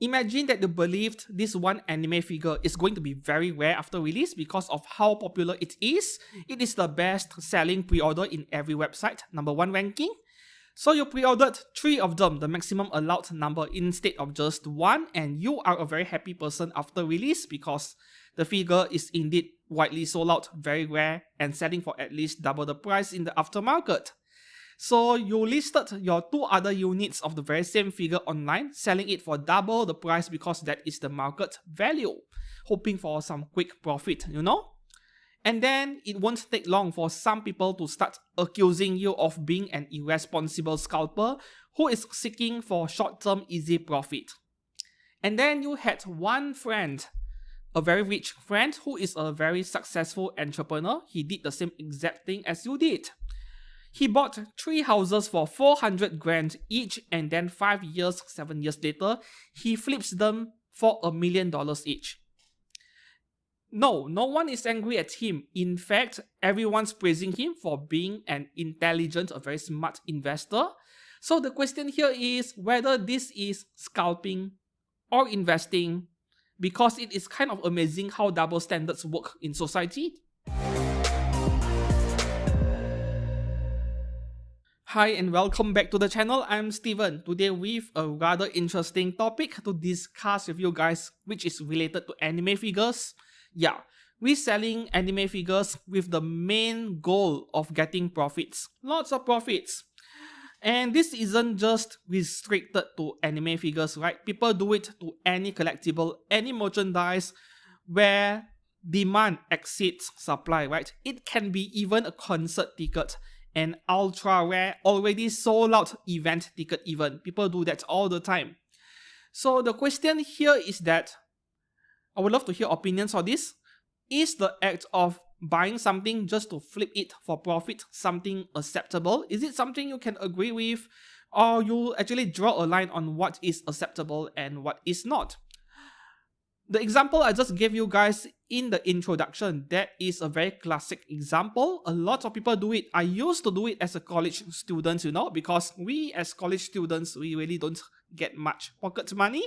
Imagine that you believed this one anime figure is going to be very rare after release because of how popular it is. It is the best selling pre-order in every website, #1 ranking. So you pre-ordered 3 of them, the maximum allowed number instead of just 1, and you are a very happy person after release because the figure is indeed widely sold out, very rare, and selling for at least double the price in the aftermarket. So you listed your 2 other units of the very same figure online, selling it for double the price because that is the market value, hoping for some quick profit, And then it won't take long for some people to start accusing you of being an irresponsible scalper who is seeking for short-term easy profit. And then you had one friend, a very rich friend who is a very successful entrepreneur. He did the same exact thing as you did. He bought 3 houses for 400 grand each, and then 7 years later, he flips them for $1 million each. No one is angry at him. In fact, everyone's praising him for being an intelligent, a very smart investor. So the question here is whether this is scalping or investing, because it is kind of amazing how double standards work in society. Hi and welcome back to the channel. I'm Steven. Today with a rather interesting topic to discuss with you guys, which is related to anime figures. Yeah, reselling anime figures with the main goal of getting profits. Lots of profits. And this isn't just restricted to anime figures, right? People do it to any collectible, any merchandise where demand exceeds supply, right? It can be even a concert ticket, an ultra rare, already sold out event ticket even. People do that all the time. So the question here is that, I would love to hear opinions on this. Is the act of buying something just to flip it for profit something acceptable? Is it something you can agree with? Or you actually draw a line on what is acceptable and what is not? The example I just gave you guys in the introduction, that is a very classic example. A lot of people do it. I used to do it as a college student, because we as college students, we really don't get much pocket money.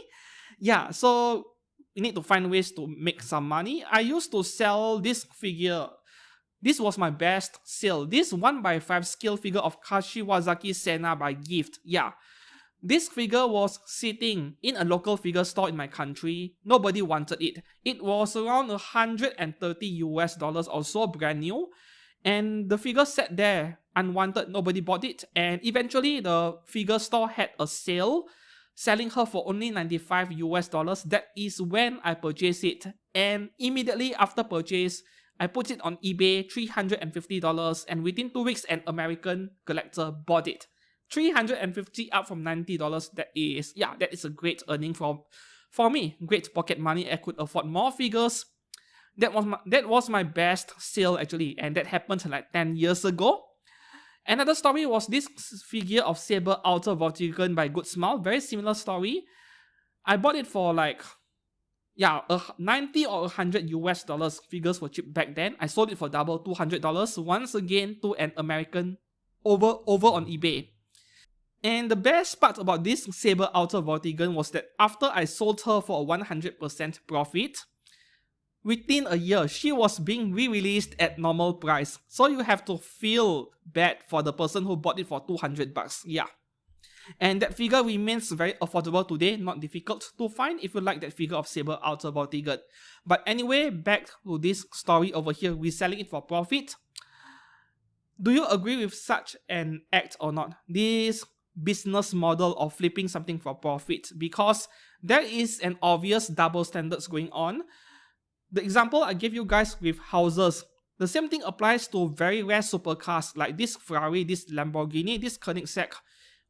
Yeah, so we need to find ways to make some money. I used to sell this figure. This was my best sale. This 1x5 scale figure of Kashiwazaki Senna by gift. Yeah. This figure was sitting in a local figure store in my country. Nobody wanted it. It was around $130 or so, brand new. And the figure sat there, unwanted, nobody bought it. And eventually the figure store had a sale, selling her for only $95. That is when I purchased it. And immediately after purchase, I put it on eBay, $350. And within 2 weeks, an American collector bought it. $350 up from $90. That is a great earning for me. Great pocket money. I could afford more figures. That was my best sale actually, and that happened like 10 years ago. Another story was this figure of Saber Outer Vortigan by Good Smile. Very similar story. I bought it for like $90 or $100. Figures were cheap back then. I sold it for double, $200 once again to an American over on eBay. And the best part about this Saber Outer Vortigan was that after I sold her for a 100% profit, within a year, she was being re-released at normal price. So you have to feel bad for the person who bought it for $200. Yeah. And that figure remains very affordable today, not difficult to find if you like that figure of Saber Outer Vortigan. But anyway, back to this story over here, reselling it for profit. Do you agree with such an act or not? This business model of flipping something for profit, because there is an obvious double standards going on. The example I gave you guys with houses, the same thing applies to very rare supercars like this Ferrari, this Lamborghini, this Koenigsegg.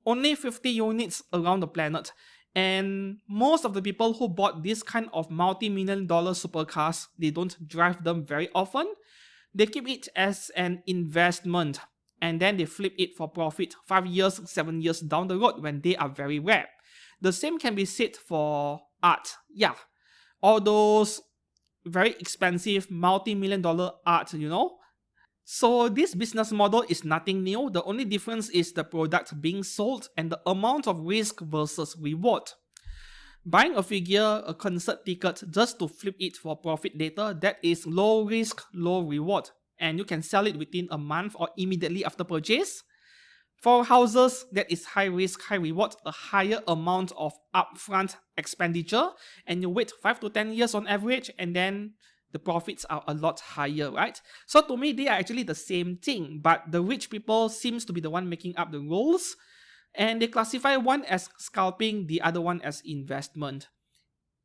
Only 50 units around the planet, and most of the people who bought this kind of multi-million-dollar supercars, they don't drive them very often. They keep it as an investment, and then they flip it for profit 5 years, 7 years down the road when they are very rare. The same can be said for art. Yeah, all those very expensive multi-million-dollar art, So this business model is nothing new. The only difference is the product being sold and the amount of risk versus reward. Buying a figure, a concert ticket, just to flip it for profit later, that is low risk, low reward, and you can sell it within a month or immediately after purchase. For houses, that is high risk, high reward, a higher amount of upfront expenditure, and you wait 5 to 10 years on average, and then the profits are a lot higher, right? So to me, they are actually the same thing, but the rich people seems to be the one making up the rules, and they classify one as scalping, the other one as investment.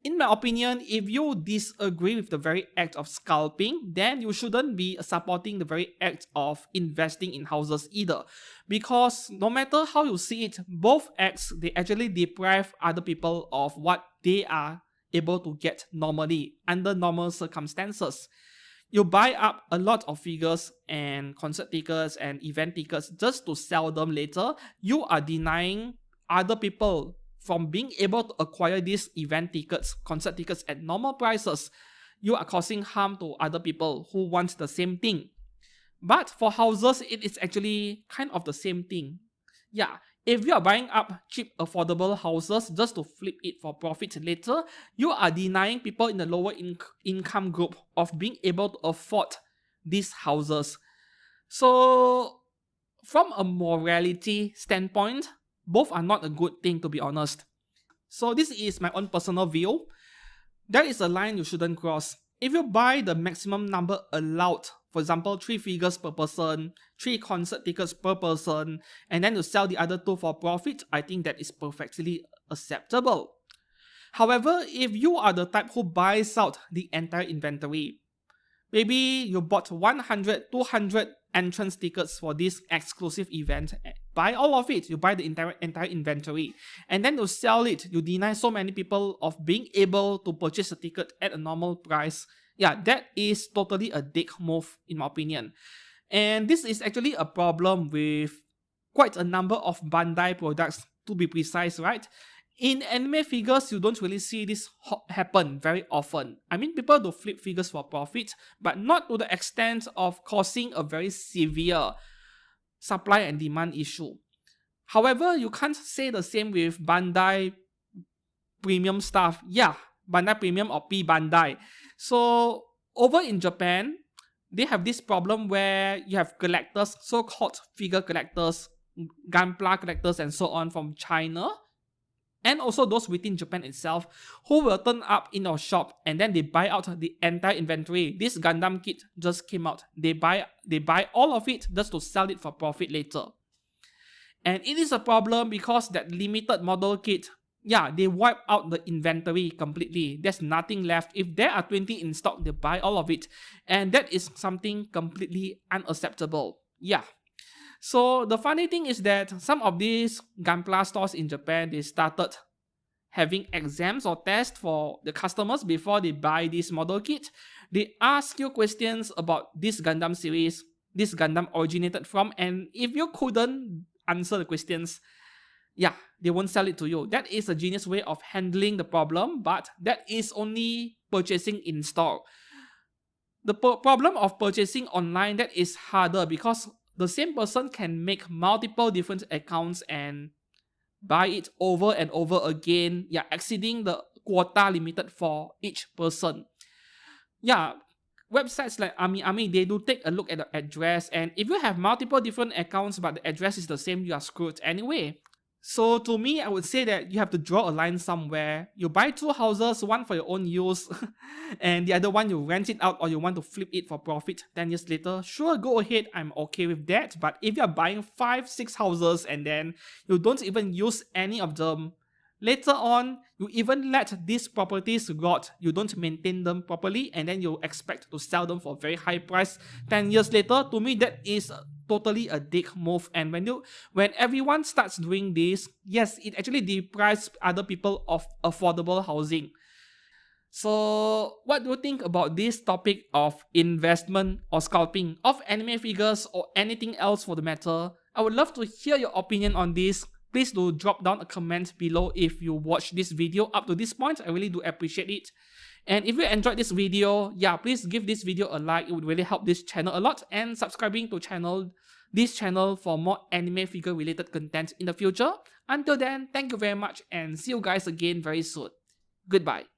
In my opinion, if you disagree with the very act of scalping, then you shouldn't be supporting the very act of investing in houses either. Because no matter how you see it, both acts, they actually deprive other people of what they are able to get normally under normal circumstances. You buy up a lot of figures and concert tickets and event tickets just to sell them later. You are denying other people from being able to acquire these event tickets, concert tickets at normal prices. You are causing harm to other people who want the same thing. But for houses, it is actually kind of the same thing. Yeah, if you are buying up cheap, affordable houses just to flip it for profit later, you are denying people in the lower income group of being able to afford these houses. So, from a morality standpoint, both are not a good thing, to be honest. So this is my own personal view. There is a line you shouldn't cross. If you buy the maximum number allowed, for example, 3 figures per person, 3 concert tickets per person, and then you sell the other 2 for profit, I think that is perfectly acceptable. However, if you are the type who buys out the entire inventory, maybe you bought 100, 200 entrance tickets for this exclusive event. Buy all of it. You buy the entire inventory. And then you sell it. You deny so many people of being able to purchase a ticket at a normal price. Yeah, that is totally a dick move in my opinion. And this is actually a problem with quite a number of Bandai products, to be precise, right? In anime figures, you don't really see this happen very often. I mean, people do flip figures for profit, but not to the extent of causing a very severe supply and demand issue. However, you can't say the same with Bandai premium stuff. Yeah, Bandai premium or P Bandai. So, over in Japan, they have this problem where you have collectors, so-called figure collectors, Gunpla collectors and so on from China, and also those within Japan itself, who will turn up in your shop and then they buy out the entire inventory. This Gundam kit just came out. They buy all of it just to sell it for profit later. And it is a problem because that limited model kit, yeah, they wipe out the inventory completely. There's nothing left. If there are 20 in stock, they buy all of it. And that is something completely unacceptable. Yeah. So the funny thing is that some of these Gunpla stores in Japan, they started having exams or tests for the customers before they buy this model kit. They ask you questions about this Gundam series, this Gundam originated from, and if you couldn't answer the questions, yeah, they won't sell it to you. That is a genius way of handling the problem, but that is only purchasing in store. The problem of purchasing online, that is harder because the same person can make multiple different accounts and buy it over and over again, yeah, exceeding the quota limited for each person. Yeah, websites like Ami, they do take a look at the address, and if you have multiple different accounts but the address is the same, you are screwed anyway. So to me, I would say that you have to draw a line somewhere. You buy 2 houses, one for your own use, and the other one you rent it out or you want to flip it for profit 10 years later. Sure, go ahead, I'm okay with that. But if you're buying 5, 6 houses and then you don't even use any of them, later on, you even let these properties rot. You don't maintain them properly and then you expect to sell them for a very high price 10 years later. To me, that is totally a dick move. And when everyone starts doing this, yes, it actually deprives other people of affordable housing. So, what do you think about this topic of investment or scalping of anime figures or anything else for the matter? I would love to hear your opinion on this. Please do drop down a comment below if you watched this video up to this point. I really do appreciate it. And if you enjoyed this video, yeah, please give this video a like. It would really help this channel a lot. And subscribing to this channel for more anime figure related content in the future. Until then, thank you very much and see you guys again very soon. Goodbye.